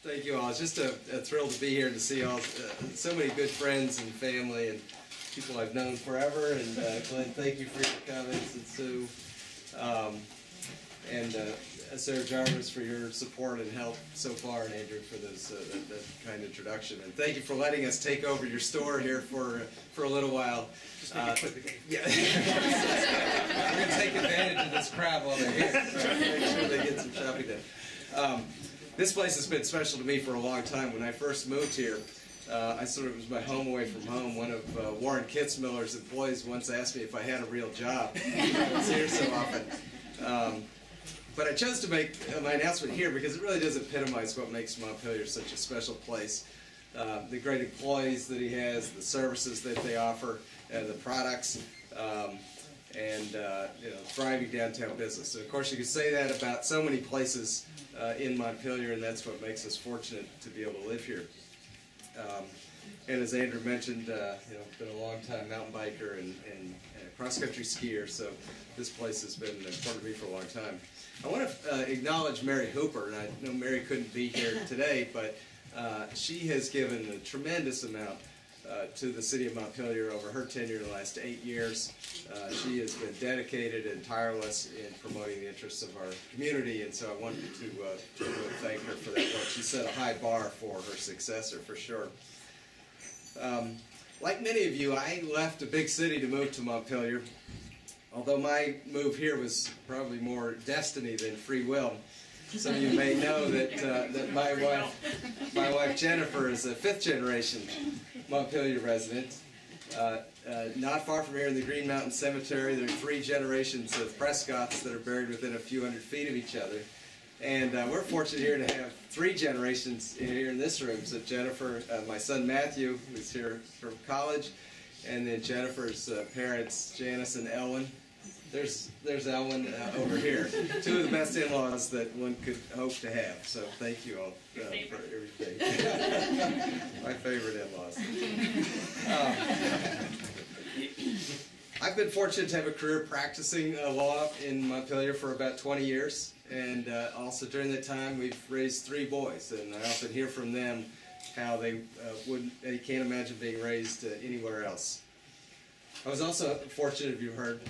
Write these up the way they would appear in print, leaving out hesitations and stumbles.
Thank you all. It's just a thrill to be here and to see all so many good friends and family and people I've known forever. And Glenn, thank you for your comments, and Sue, and Sarah Jarvis for your support and help so far, and Andrew for those that kind introduction. And thank you for letting us take over your store here for a little while. Just make it quick again. Yeah. We're going to take advantage of this crowd while they're here. So make sure they get some shopping done. This place has been special to me for a long time. When I first moved here, it was my home away from home. One of Warren Kitzmiller's employees once asked me if I had a real job. I was here so often. But I chose to make my announcement here because it really does epitomize what makes Montpelier such a special place. The great employees that he has, the services that they offer, the products, and thriving downtown business. And of course, you can say that about so many places in Montpelier, and that's what makes us fortunate to be able to live here. And as Andrew mentioned, been a long time mountain biker and cross-country skier, so this place has been important to me for a long time. I want to acknowledge Mary Hooper, and I know Mary couldn't be here today, but she has given a tremendous amount to the city of Montpelier over her tenure in the last 8 years. She has been dedicated and tireless in promoting the interests of our community, and so I wanted to really thank her for that work. She set a high bar for her successor, for sure. Like many of you, I left a big city to move to Montpelier, although my move here was probably more destiny than free will. Some of you may know that my wife Jennifer is a fifth-generation Montpelier resident. Not far from here in the Green Mountain Cemetery, there are 3 generations of Prescotts that are buried within a few hundred feet of each other. And we're fortunate here to have 3 generations here in this room. So Jennifer, my son Matthew, who's here from college, and then Jennifer's parents, Janice and Elwyn. There's Elwyn over here. 2 of the best in-laws that one could hope to have. So thank you all for everything. My favorite in-laws. I've been fortunate to have a career practicing law in Montpelier for about 20 years. And also during that time, we've raised 3 boys. And I often hear from them how they can't imagine being raised anywhere else. I was also fortunate, if you've heard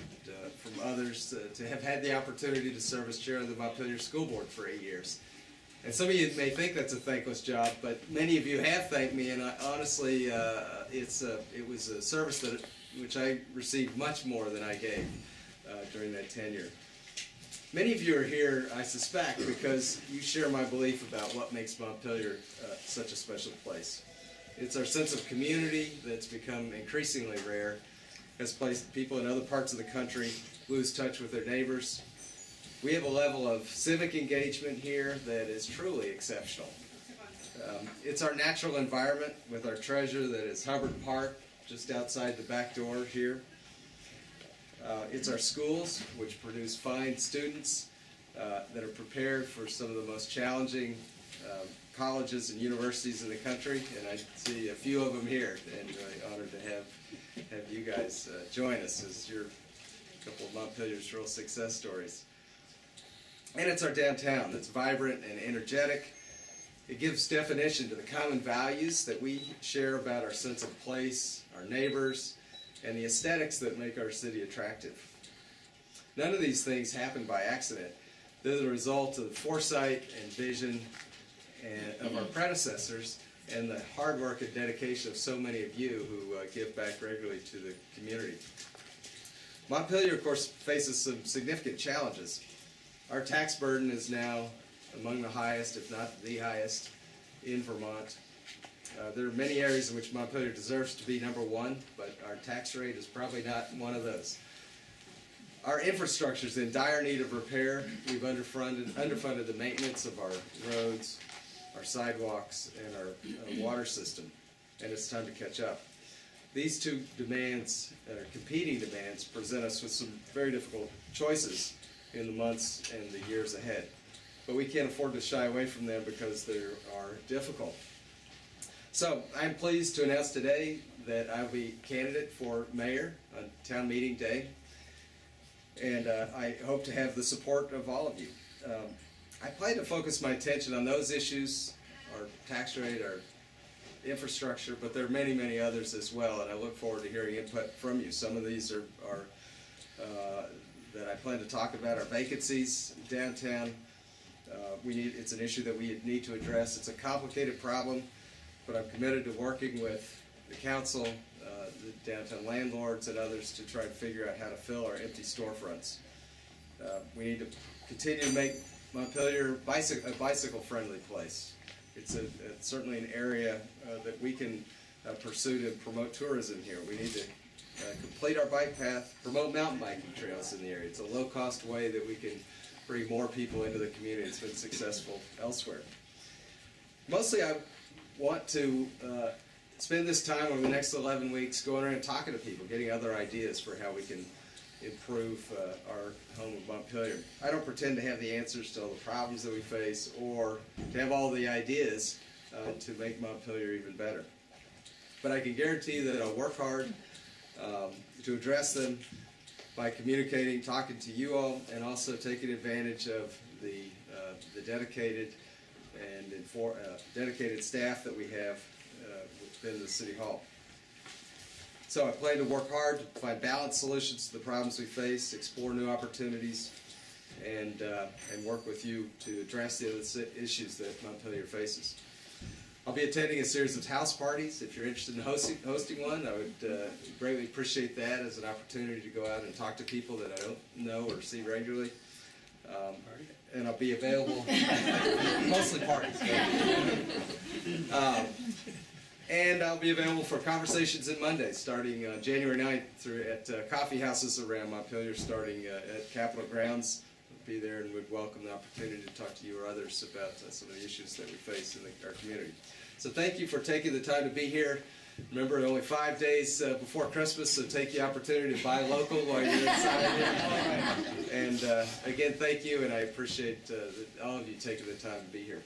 from others, to have had the opportunity to serve as chair of the Montpelier School Board for 8 years. And some of you may think that's a thankless job, but many of you have thanked me, and honestly, it was a service which I received much more than I gave during that tenure. Many of you are here, I suspect, because you share my belief about what makes Montpelier such a special place. It's our sense of community that's become increasingly rare, has placed people in other parts of the country lose touch with their neighbors. We have a level of civic engagement here that is truly exceptional. It's our natural environment with our treasure that is Hubbard Park, just outside the back door here. It's our schools, which produce fine students that are prepared for some of the most challenging colleges and universities in the country, and I see a few of them here, and really honored to have you guys join us as you're a couple of Montpelier's real success stories. And it's our downtown that's vibrant and energetic. It gives definition to the common values that we share about our sense of place, our neighbors, and the aesthetics that make our city attractive. None of these things happen by accident. They're the result of the foresight and vision of our predecessors and the hard work and dedication of so many of you who give back regularly to the community. Montpelier, of course, faces some significant challenges. Our tax burden is now among the highest, if not the highest, in Vermont. There are many areas in which Montpelier deserves to be number 1, but our tax rate is probably not one of those. Our infrastructure is in dire need of repair. We've underfunded the maintenance of our roads, our sidewalks, and our water system, and it's time to catch up. These 2 demands, competing demands, present us with some very difficult choices in the months and the years ahead. But we can't afford to shy away from them because they are difficult. So I'm pleased to announce today that I'll be candidate for mayor on town meeting day, and I hope to have the support of all of you. I plan to focus my attention on those issues our tax rate, our infrastructure, but there are many, many others as well, and I look forward to hearing input from you. Some of these are that I plan to talk about are vacancies downtown. It's an issue that we need to address. It's a complicated problem, but I'm committed to working with the council, the downtown landlords, and others to try to figure out how to fill our empty storefronts. We need to continue to make Montpelier a bicycle-friendly place. It's certainly an area that we can pursue to promote tourism here. We need to complete our bike path, promote mountain biking trails in the area. It's a low-cost way that we can bring more people into the community. It's been successful elsewhere. Mostly I want to spend this time over the next 11 weeks going around and talking to people, getting other ideas for how we can improve our home of Montpelier. I don't pretend to have the answers to all the problems that we face or to have all the ideas to make Montpelier even better. But I can guarantee that I'll work hard to address them by communicating, talking to you all, and also taking advantage of the dedicated and dedicated staff that we have within the City Hall. So I plan to work hard to find balanced solutions to the problems we face, explore new opportunities, and work with you to address the other issues that Montpelier faces. I'll be attending a series of house parties. If you're interested in hosting one, I would greatly appreciate that as an opportunity to go out and talk to people that I don't know or see regularly. And I'll be available, mostly parties. And I'll be available for conversations on Mondays, starting January 9th at coffee houses around Montpelier, starting at Capitol Grounds. I'll be there and would welcome the opportunity to talk to you or others about some of the issues that we face in our community. So thank you for taking the time to be here. Remember, only 5 days before Christmas, so take the opportunity to buy local while you're inside here. And again, thank you, and I appreciate all of you taking the time to be here.